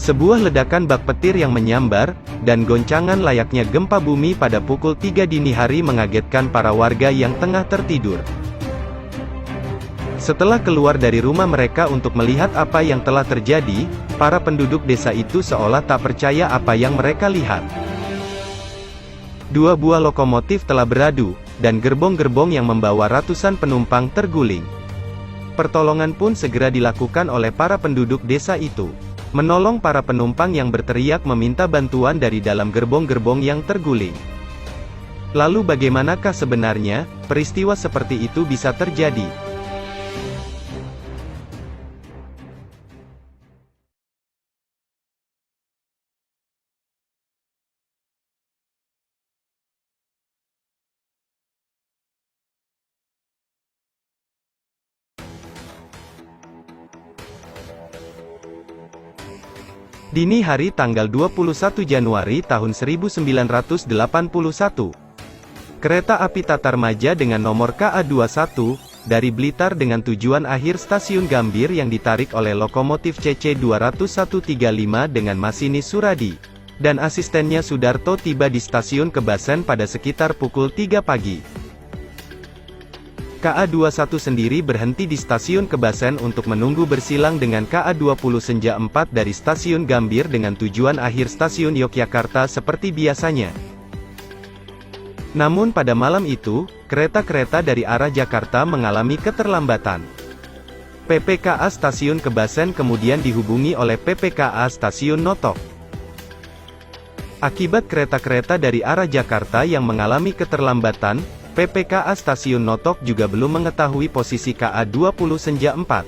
Sebuah ledakan bak petir yang menyambar, dan goncangan layaknya gempa bumi pada pukul 3 dini hari mengagetkan para warga yang tengah tertidur. Setelah keluar dari rumah mereka untuk melihat apa yang telah terjadi, para penduduk desa itu seolah tak percaya apa yang mereka lihat. Dua buah lokomotif telah beradu, dan gerbong-gerbong yang membawa ratusan penumpang terguling. Pertolongan pun segera dilakukan oleh para penduduk desa itu, menolong para penumpang yang berteriak meminta bantuan dari dalam gerbong-gerbong yang terguling. Lalu bagaimanakah sebenarnya peristiwa seperti itu bisa terjadi? Dini hari tanggal 21 Januari tahun 1981, kereta api Tatarmaja dengan nomor KA21, dari Blitar dengan tujuan akhir stasiun Gambir yang ditarik oleh lokomotif CC-20135 dengan masinis Suradi dan asistennya Sudarto tiba di stasiun Kebasen pada sekitar pukul 3 pagi. KA21 sendiri berhenti di stasiun Kebasen untuk menunggu bersilang dengan KA20 Senja 4 dari stasiun Gambir dengan tujuan akhir stasiun Yogyakarta seperti biasanya. Namun pada malam itu, kereta-kereta dari arah Jakarta mengalami keterlambatan. PPKA Stasiun Kebasen kemudian dihubungi oleh PPKA Stasiun Notok. Akibat kereta-kereta dari arah Jakarta yang mengalami keterlambatan, PPKA Stasiun Notok juga belum mengetahui posisi KA20 Senja 4.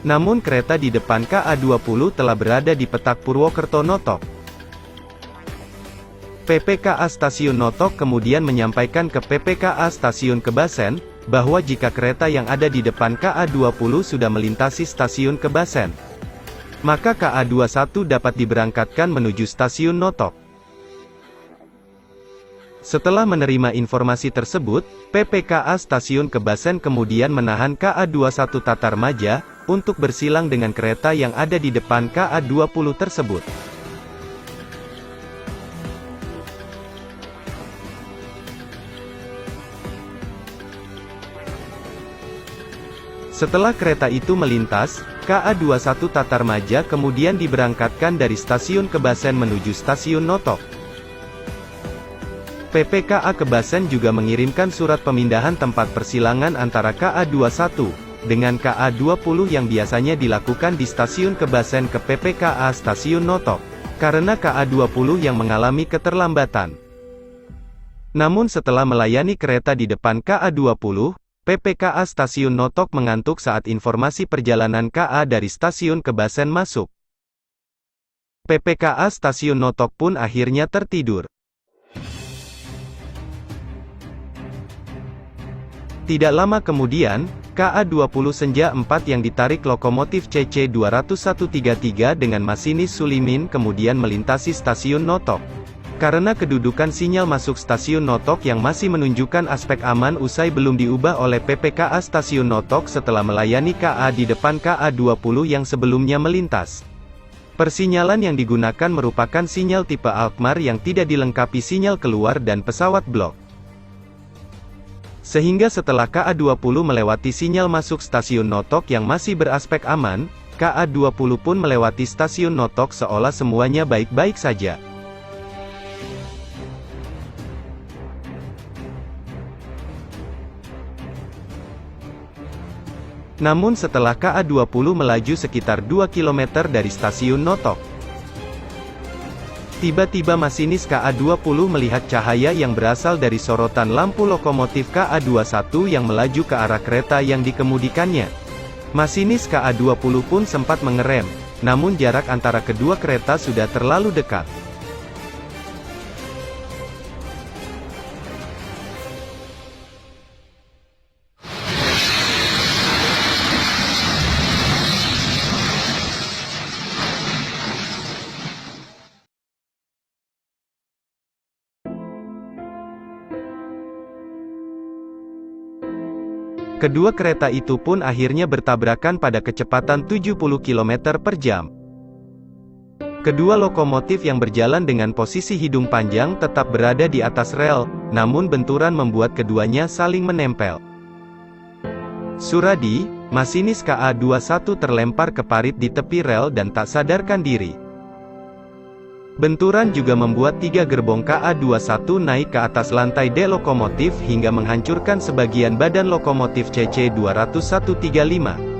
Namun kereta di depan KA20 telah berada di petak Purwokerto Notok. PPKA Stasiun Notok kemudian menyampaikan ke PPKA Stasiun Kebasen, bahwa jika kereta yang ada di depan KA20 sudah melintasi stasiun Kebasen, maka KA21 dapat diberangkatkan menuju stasiun Notok. Setelah menerima informasi tersebut, PPKA Stasiun Kebasen kemudian menahan KA21 Tatarmaja, untuk bersilang dengan kereta yang ada di depan KA20 tersebut. Setelah kereta itu melintas, KA21 Tatarmaja kemudian diberangkatkan dari stasiun Kebasen menuju stasiun Notok. PPKA Kebasen juga mengirimkan surat pemindahan tempat persilangan antara KA21 dengan KA20 yang biasanya dilakukan di stasiun Kebasen ke PPKA Stasiun Notok, karena KA20 yang mengalami keterlambatan. Namun setelah melayani kereta di depan KA20, PPKA Stasiun Notok mengantuk saat informasi perjalanan KA dari stasiun Kebasen masuk. PPKA Stasiun Notok pun akhirnya tertidur. Tidak lama kemudian, KA20 Senja 4 yang ditarik lokomotif CC-20133 dengan masinis Sulimin kemudian melintasi stasiun Notok. Karena kedudukan sinyal masuk stasiun Notok yang masih menunjukkan aspek aman usai belum diubah oleh PPKA Stasiun Notok setelah melayani KA di depan KA20 yang sebelumnya melintas. Persinyalan yang digunakan merupakan sinyal tipe Alkmaar yang tidak dilengkapi sinyal keluar dan pesawat blok. Sehingga setelah KA20 melewati sinyal masuk stasiun Notok yang masih beraspek aman, KA20 pun melewati stasiun Notok seolah semuanya baik-baik saja. Namun setelah KA20 melaju sekitar 2 km dari stasiun Notok, tiba-tiba masinis KA20 melihat cahaya yang berasal dari sorotan lampu lokomotif KA21 yang melaju ke arah kereta yang dikemudikannya. Masinis KA20 pun sempat mengerem, namun jarak antara kedua kereta sudah terlalu dekat. Kedua kereta itu pun akhirnya bertabrakan pada kecepatan 70 km per jam. Kedua lokomotif yang berjalan dengan posisi hidung panjang tetap berada di atas rel, namun benturan membuat keduanya saling menempel. Suradi, masinis KA21 terlempar ke parit di tepi rel dan tak sadarkan diri. Benturan juga membuat 3 gerbong KA21 naik ke atas lantai D lokomotif hingga menghancurkan sebagian badan lokomotif CC2135.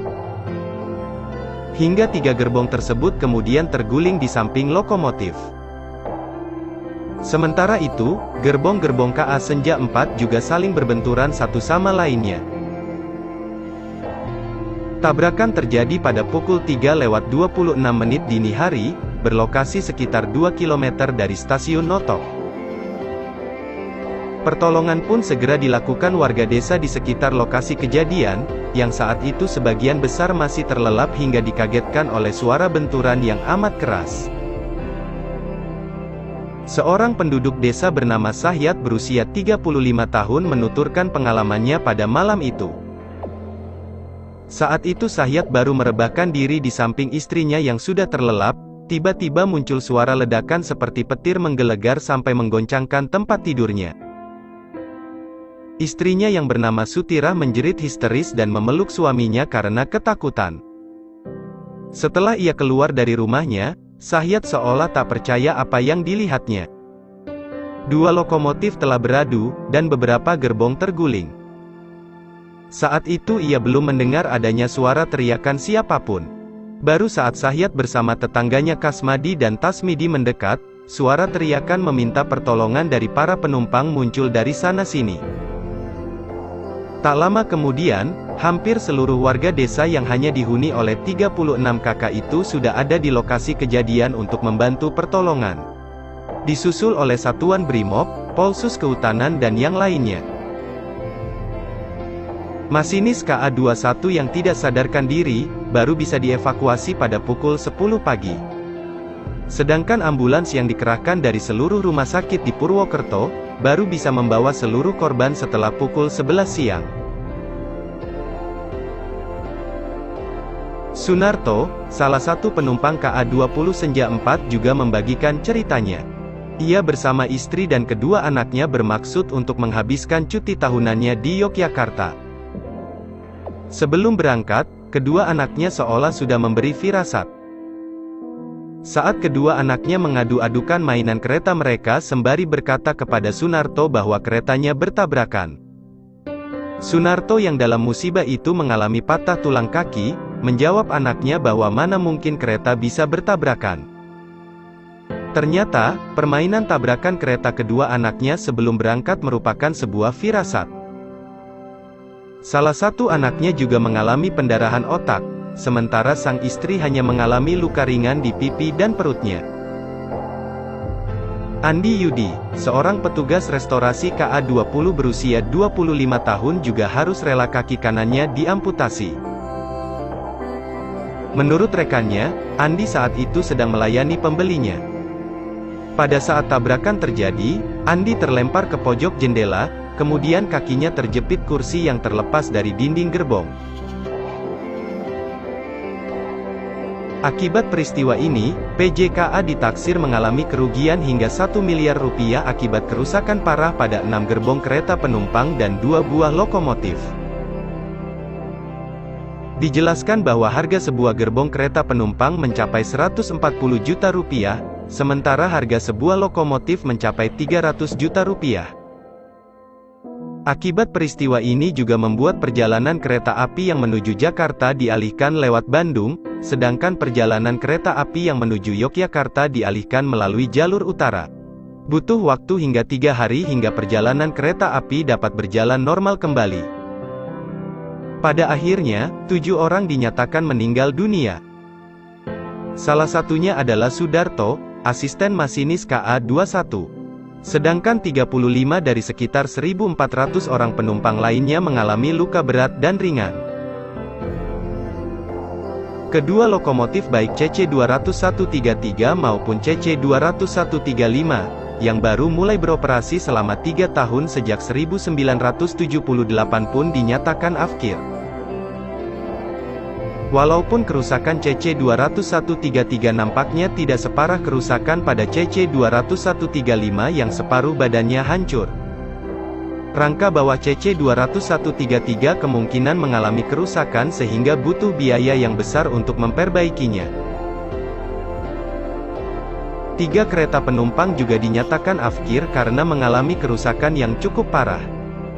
Hingga 3 gerbong tersebut kemudian terguling di samping lokomotif. Sementara itu, gerbong-gerbong KA Senja 4 juga saling berbenturan satu sama lainnya. Tabrakan terjadi pada pukul 3:26 dini hari, berlokasi sekitar 2 km dari stasiun Notok. Pertolongan pun segera dilakukan warga desa di sekitar lokasi kejadian, yang saat itu sebagian besar masih terlelap hingga dikagetkan oleh suara benturan yang amat keras. Seorang penduduk desa bernama Sahyat berusia 35 tahun menuturkan pengalamannya pada malam itu. Saat itu Sahyat baru merebahkan diri di samping istrinya yang sudah terlelap, tiba-tiba muncul suara ledakan seperti petir menggelegar sampai menggoncangkan tempat tidurnya. Istrinya yang bernama Sutirah menjerit histeris dan memeluk suaminya karena ketakutan. Setelah ia keluar dari rumahnya, Sahyat seolah tak percaya apa yang dilihatnya. 2 lokomotif telah beradu, dan beberapa gerbong terguling. Saat itu ia belum mendengar adanya suara teriakan siapapun. Baru saat Sahyat bersama tetangganya Kasmadi dan Tasmidi mendekat, suara teriakan meminta pertolongan dari para penumpang muncul dari sana-sini. Tak lama kemudian, hampir seluruh warga desa yang hanya dihuni oleh 36 kakak itu sudah ada di lokasi kejadian untuk membantu pertolongan. Disusul oleh Satuan Brimob, Polsus Kehutanan dan yang lainnya. Masinis KA21 yang tidak sadarkan diri, baru bisa dievakuasi pada pukul 10 pagi. Sedangkan ambulans yang dikerahkan dari seluruh rumah sakit di Purwokerto, baru bisa membawa seluruh korban setelah pukul 11 siang. Sunarto, salah satu penumpang KA20 Senja 4 juga membagikan ceritanya. Ia bersama istri dan kedua anaknya bermaksud untuk menghabiskan cuti tahunannya di Yogyakarta. Sebelum berangkat, kedua anaknya seolah sudah memberi firasat. Saat kedua anaknya mengadu-adukan mainan kereta mereka sembari berkata kepada Sunarto bahwa keretanya bertabrakan. Sunarto yang dalam musibah itu mengalami patah tulang kaki, menjawab anaknya bahwa mana mungkin kereta bisa bertabrakan. Ternyata, permainan tabrakan kereta kedua anaknya sebelum berangkat merupakan sebuah firasat. Salah satu anaknya juga mengalami pendarahan otak, sementara sang istri hanya mengalami luka ringan di pipi dan perutnya. Andi Yudi, seorang petugas restorasi KA20 berusia 25 tahun juga harus rela kaki kanannya diamputasi. Menurut rekannya, Andi saat itu sedang melayani pembelinya. Pada saat tabrakan terjadi, Andi terlempar ke pojok jendela, kemudian kakinya terjepit kursi yang terlepas dari dinding gerbong. Akibat peristiwa ini, PJKA ditaksir mengalami kerugian hingga 1 miliar rupiah akibat kerusakan parah pada 6 gerbong kereta penumpang dan 2 buah lokomotif. Dijelaskan bahwa harga sebuah gerbong kereta penumpang mencapai 140 juta rupiah, sementara harga sebuah lokomotif mencapai 300 juta rupiah. Akibat peristiwa ini juga membuat perjalanan kereta api yang menuju Jakarta dialihkan lewat Bandung, sedangkan perjalanan kereta api yang menuju Yogyakarta dialihkan melalui jalur utara. Butuh waktu hingga 3 hari hingga perjalanan kereta api dapat berjalan normal kembali. Pada akhirnya, 7 orang dinyatakan meninggal dunia. Salah satunya adalah Sudarto, asisten masinis KA21. Sedangkan 35 dari sekitar 1.400 orang penumpang lainnya mengalami luka berat dan ringan. Kedua lokomotif baik CC2133 maupun CC2135, yang baru mulai beroperasi selama 3 tahun sejak 1978 pun dinyatakan afkir. Walaupun kerusakan CC-20133 nampaknya tidak separah kerusakan pada CC-20135 yang separuh badannya hancur. Rangka bawah CC-20133 kemungkinan mengalami kerusakan sehingga butuh biaya yang besar untuk memperbaikinya. 3 kereta penumpang juga dinyatakan afkir karena mengalami kerusakan yang cukup parah.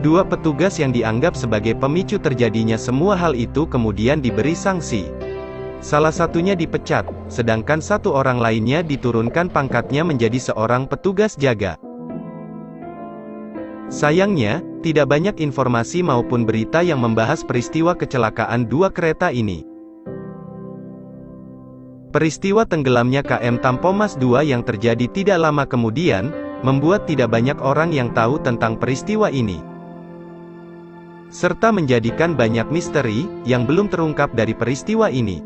2 petugas yang dianggap sebagai pemicu terjadinya semua hal itu kemudian diberi sanksi. Salah satunya dipecat, sedangkan 1 orang lainnya diturunkan pangkatnya menjadi seorang petugas jaga. Sayangnya, tidak banyak informasi maupun berita yang membahas peristiwa kecelakaan 2 kereta ini. Peristiwa tenggelamnya KM Tampomas II yang terjadi tidak lama kemudian, membuat tidak banyak orang yang tahu tentang peristiwa ini. Serta menjadikan banyak misteri, yang belum terungkap dari peristiwa ini.